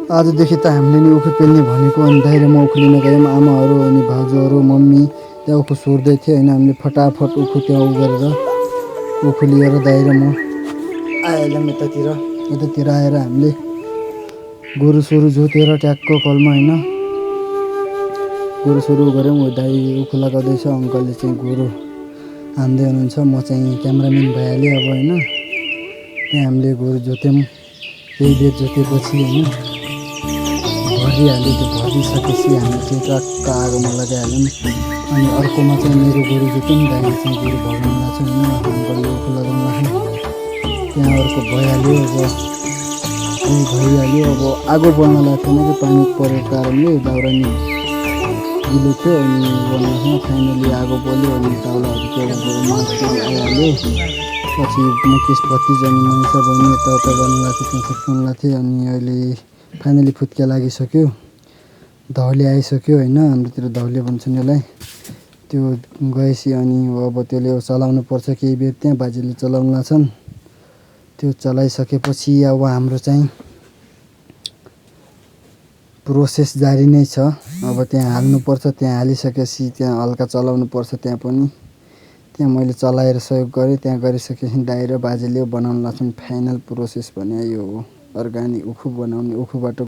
आजदेखि त हामीले नि उखु पेल्ने भनेको अनि दाइरेमा उखु लिन गयौँ। आमाहरू अनि भाउजूहरू मम्मी त्यहाँ उखु सोर्दै थियो होइन। हामीले फटाफट उखु त्यहाँ उ गरेर उखु लिएर दाइरे म आइहाल्यौँ यतातिर आएर हामीले गोरु सोरु जोतेर ट्याक्क कलमा होइन गोरु सोरु गऱ्यौँ। दाइ उखु लगाउँदैछ, अङ्कलले चाहिँ गोरु हान्दै हुनुहुन्छ, म चाहिँ क्यामराम्यान भइहालेँ अब होइन। त्यहाँ हामीले गोरु जोत्यौँ, केही बेर जोतेपछि होइन भरिहाल्यो। त्यो भरिसकेपछि हामीले चाहिँ ट्रक्क आगोमा लगाइहाल्यौँ। अनि अर्कोमा चाहिँ मेरो गोरु जोत्यौँ, दाइले चाहिँ गोरु भगाउनु लाग्छ होइन, अङ्कलले उखु लगाउनु लाग्छ। त्यहाँ अर्को भइहाल्यो, अब केही भइहाल्यो। अब आगो बल्न लाग्थेन कि पानी परेको कारणले दाउरा नि गिलो थियो अनि बल्न फाइनली आगो बल्यो अनि दाउराहरू त्यो माथि आइहाल्यो। पछि मुकेश भतिज अनि मनिषा बहिनी यताउता गर्नु लाग्थ्यो, त्यहाँ फुत्काउनु लाग्थ्यो। अनि अहिले फाइनली फुत्के लागिसक्यो, धौले आइसक्यो होइन। हाम्रोतिर धौले भन्छन् यसलाई। त्यो गएपछि अनि अब त्यसले चलाउनु पर्छ केही बेर, त्यहाँ बाजेले चलाउनु लाग्छन्। त्यो चलाइसकेपछि अब हाम्रो चाहिँ प्रोसेस जारी नै छ। अब त्यहाँ हाल्नुपर्छ, त्यहाँ हालिसकेपछि त्यहाँ हल्का चलाउनु पर्छ। त्यहाँ पनि त्यहाँ मैले चलाएर सहयोग गरेँ। त्यहाँ गरिसकेपछि दाइ र बाजेले बनाउनु लाग्छन्। फाइनल प्रोसेस भने यो हो, अर्ग्यानिक उखु बनाउने, उखुबाट